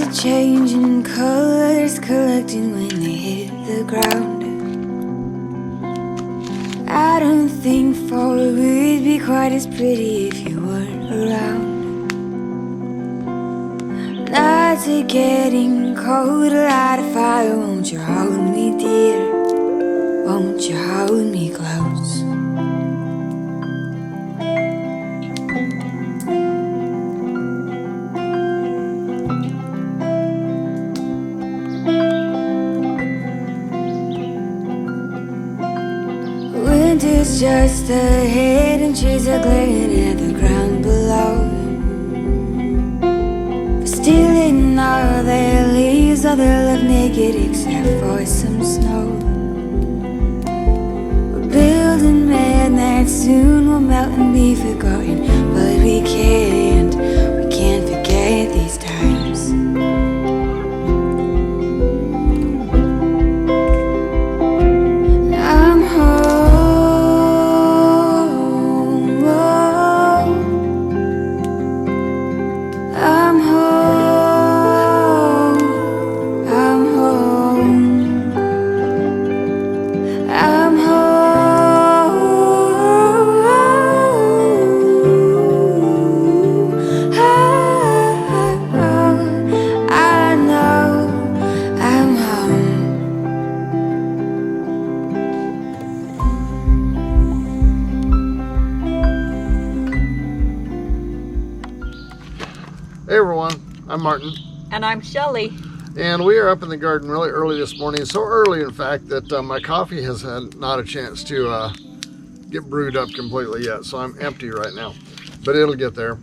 are changing colors, collecting when they hit the ground. I don't think fall would be quite as pretty if you weren't around. Nights are getting colder, light a fire. Won't you hold me dear? Won't you hold me close? Winter's just ahead and trees are glaring at the ground below. But still in all their leaves, all they're left naked except for some snow. We're building men that soon will melt and be forgotten, but we can't forget these times. I'm home, oh. I'm home, I'm home, I'm home, I know I'm home. Hey everyone, I'm Martin, And I'm Shelley. and we are up in the garden really early this morning. So early, in fact, that my coffee has had not a chance to get brewed up completely yet. So I'm empty right now, but it'll get there.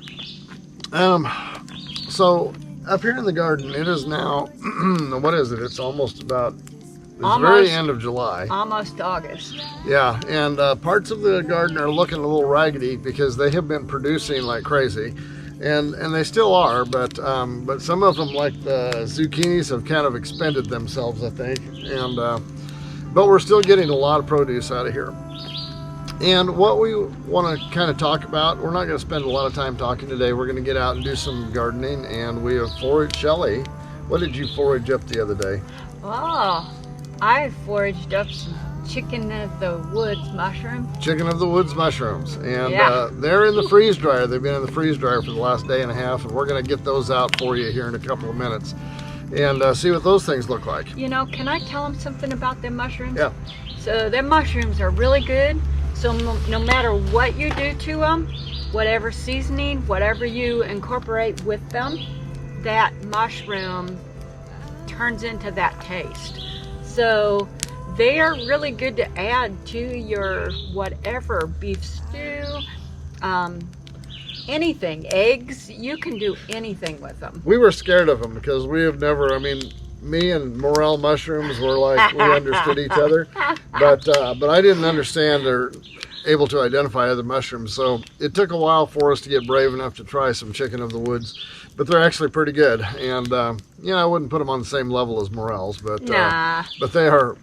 So up here in the garden, it is now, what is it? It's almost about, it's very end of July. Almost August. Yeah, and parts of the garden are looking a little raggedy because they have been producing like crazy. And they still are, but some of them, like the zucchinis, have kind of expended themselves, I think. And but we're still getting a lot of produce out of here. And what we want to kind of talk about, we're not going to spend a lot of time talking today. We're going to get out and do some gardening, and we have foraged. Shelley, what did you forage up the other day? Oh, I foraged up some chicken of the woods mushrooms. Chicken of the woods mushrooms, and Yeah. they're in the freeze dryer. They've been in the freeze dryer for the last day and a half, and we're going to get those out for you here in a couple of minutes and see what those things look like. You know, can I tell them something about them mushrooms? Yeah. So them mushrooms are really good. So no matter what you do to them, whatever seasoning, whatever you incorporate with them, that mushroom turns into that taste. So they are really good to add to your whatever, beef stew, anything, eggs. You can do anything with them. We were scared of them because we have never, I mean, me and morel mushrooms were like, we understood each other, but I didn't understand or able to identify other mushrooms. So it took a while for us to get brave enough to try some chicken of the woods, but they're actually pretty good. And, you know, I wouldn't put them on the same level as morels, but they are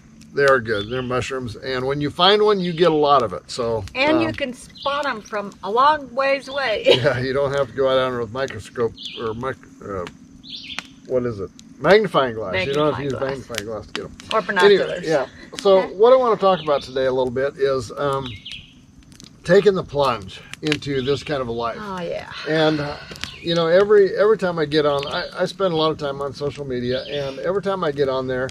good. They're mushrooms, and when you find one, you get a lot of it. So and you can spot them from a long ways away. Yeah, you don't have to go out there with microscope or what is it? Magnifying glass. You don't have to use magnifying glass to get them. Or binoculars. Anyway, yeah. So what I want to talk about today a little bit is taking the plunge into this kind of a life. Oh yeah. And you know, every time I get on, I spend a lot of time on social media, and every time I get on there,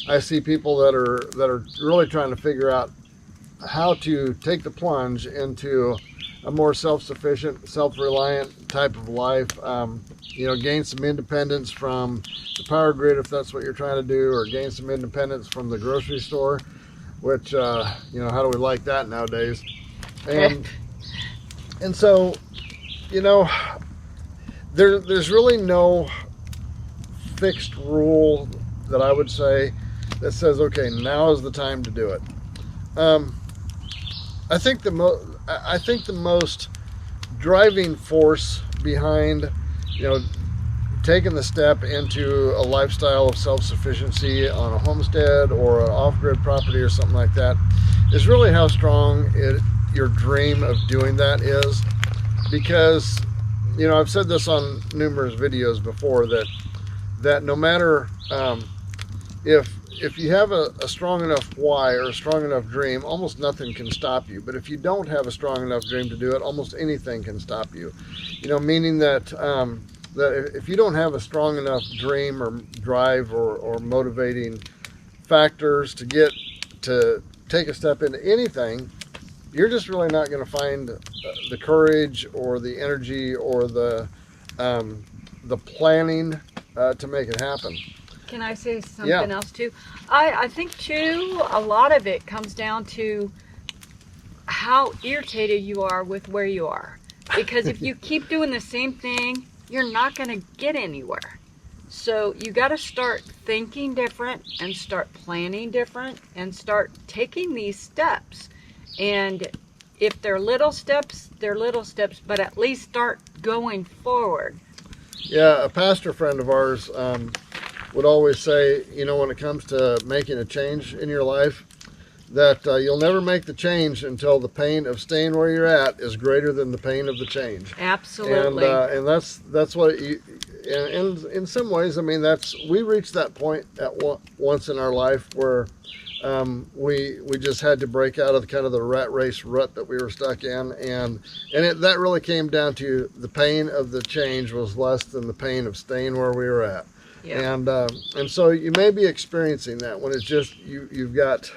I see people that are really trying to figure out how to take the plunge into a more self-sufficient, self-reliant type of life. You know, gain some independence from the power grid if that's what you're trying to do, or gain some independence from the grocery store, which you know, how do we like that nowadays? And so, you know, there's really no fixed rule that I would say that says, okay, now is the time to do it. I think the most driving force behind, you know, taking the step into a lifestyle of self-sufficiency on a homestead or an off-grid property or something like that is really how strong your dream of doing that is. Because, you know, I've said this on numerous videos before, that that no matter if you have a strong enough why or a strong enough dream, almost nothing can stop you. But if you don't have a strong enough dream to do it, almost anything can stop you. Meaning that that if you don't have a strong enough dream or drive or motivating factors to take a step into anything, you're just really not going to find the courage or the energy or the planning to make it happen. Can I say something else too? I think too, a lot of it comes down to how irritated you are with where you are. Because if you keep doing the same thing, you're not going to get anywhere. So you got to start thinking different and start planning different and start taking these steps. And if they're little steps, they're little steps, but at least start going forward. Yeah, a pastor friend of ours would always say, when it comes to making a change in your life, that you'll never make the change until the pain of staying where you're at is greater than the pain of the change. Absolutely. And that's what you, and in some ways, we reached that point once in our life where we just had to break out of the rat race rut that we were stuck in, and that really came down to the pain of the change was less than the pain of staying where we were at. Yeah. And so you may be experiencing that when it's just you've got,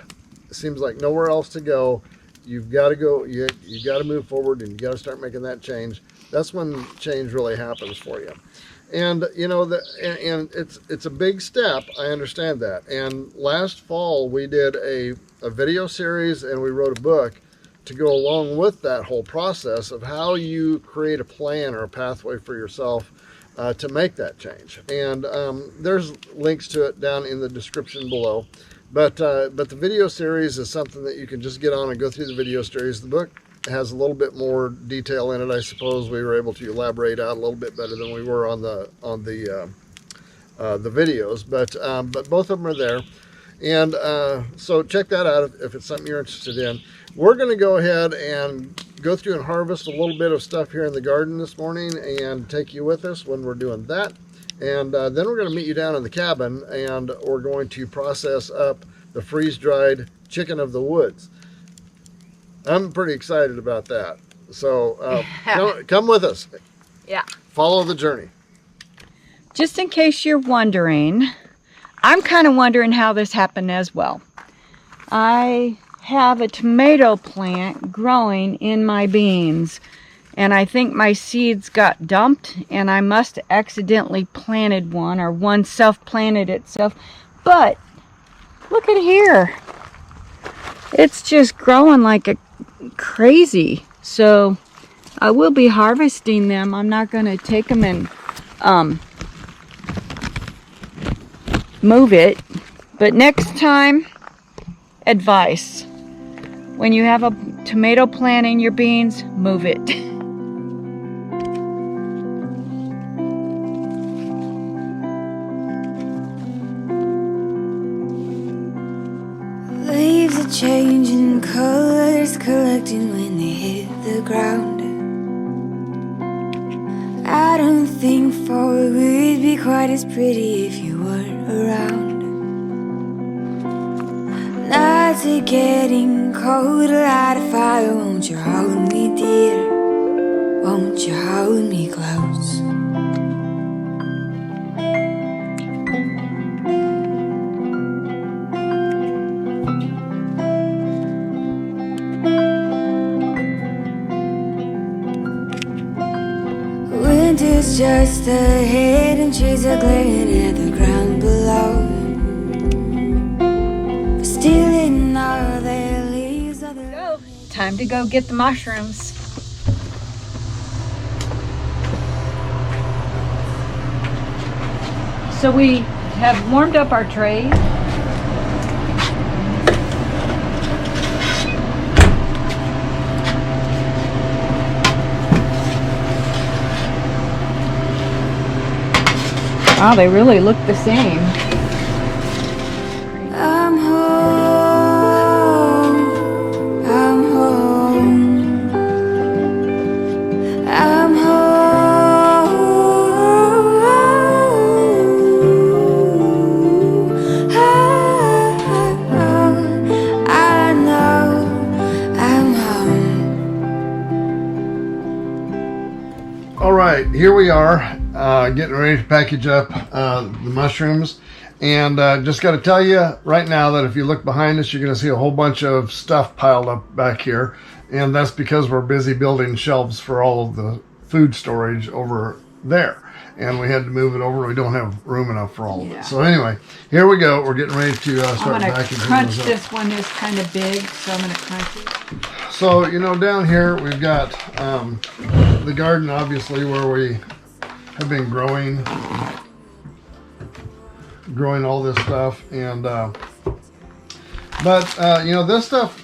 it seems like nowhere else to go. You've got to go. You've got to move forward, and you got to start making that change. That's when change really happens for you. And and it's a big step. I understand that. And last fall we did a video series, and we wrote a book to go along with that whole process of how you create a plan or a pathway for yourself to make that change. And there's links to it down in the description below. But the video series is something that you can just get on and go through the video series. The book has a little bit more detail in it. I suppose we were able to elaborate out a little bit better than we were on the videos. But both of them are there. And so check that out if it's something you're interested in. We're going to go ahead and go through and harvest a little bit of stuff here in the garden this morning and take you with us when we're doing that. And then we're going to meet you down in the cabin, and we're going to process up the freeze-dried chicken of the woods. I'm pretty excited about that. So come with us. Yeah. Follow the journey. Just in case you're wondering, I'm kind of wondering how this happened as well. I have a tomato plant growing in my beans, and I think my seeds got dumped, and I must have accidentally planted one, or one self-planted itself. But look at here. It's just growing like a crazy. So I will be harvesting them. I'm not going to take them and move it. But next time, advice. When you have a tomato plant in your beans, move it. Leaves are changing colors, collecting when they hit the ground. I don't think fall would be quite as pretty if you weren't around. Nights are getting colder, light a fire. Won't you hold me dear? Won't you hold me close? Winter's just ahead and trees are glaring at the ground below. Stealing all their leaves. Time to go get the mushrooms. So we have warmed up our trays. Wow, they really look the same. I'm home, I'm home, I'm home. All right, here we are, getting ready to package up the mushrooms. And just got to tell you right now that if you look behind us, you're going to see a whole bunch of stuff piled up back here. And that's because we're busy building shelves for all of the food storage over there. And we had to move it over. We don't have room enough for all of it. So anyway, here we go. We're getting ready to start packaging those up. I'm going to crunch this one. Is kind of big, so I'm going to crunch it. So, you know, down here we've got the garden, obviously, where we have been growing all this stuff. And but you know, this stuff,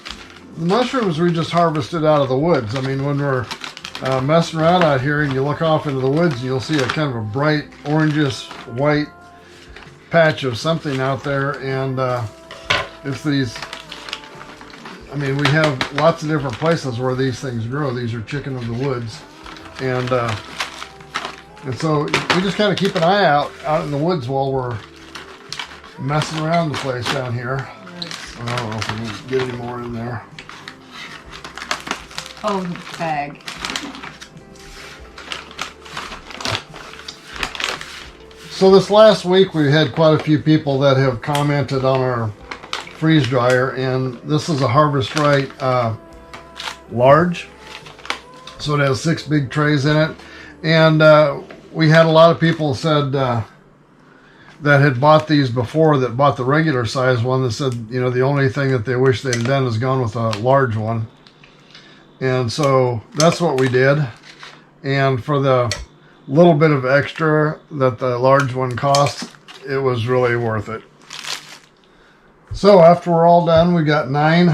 the mushrooms we just harvested out of the woods. I mean, when we're messing around out here and you look off into the woods, you'll see a kind of a bright orangish white patch of something out there. And it's these, I mean, we have lots of different places where these things grow. These are chicken of the woods. And so we just kind of keep an eye out in the woods while we're messing around the place down here. I don't know if we can get any more in there. Oh, bag. So this last week we had quite a few people that have commented on our freeze dryer, and this is a Harvest Right large. So it has 6 big trays in it. And we had a lot of people said that had bought these before, that bought the regular size one, that said, you know, the only thing that they wish they'd done is gone with a large one. And so that's what we did. And for the little bit of extra that the large one costs, it was really worth it. So after we're all done, we got 9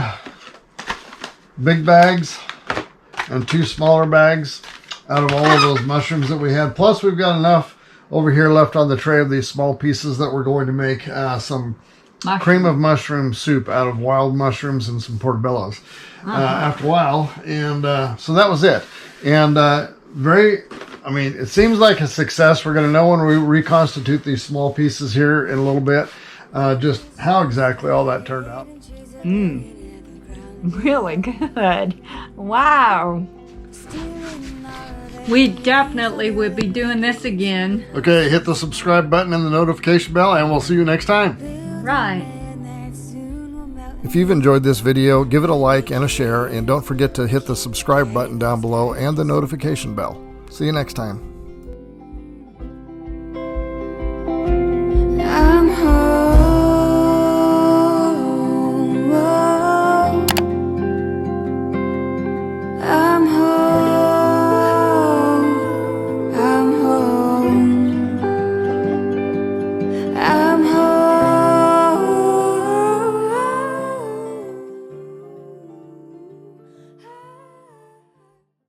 big bags and 2 smaller bags out of all of those mushrooms that we had. Plus we've got enough over here left on the tray of these small pieces that we're going to make some cream of mushroom soup out of wild mushrooms and some portobellos after a while. And so that was it. And I mean, it seems like a success. We're going to know when we reconstitute these small pieces here in a little bit, just how exactly all that turned out. Really good. Wow. We definitely would be doing this again. Okay, hit the subscribe button and the notification bell, and we'll see you next time. Right. If you've enjoyed this video, give it a like and a share, and don't forget to hit the subscribe button down below and the notification bell. See you next time.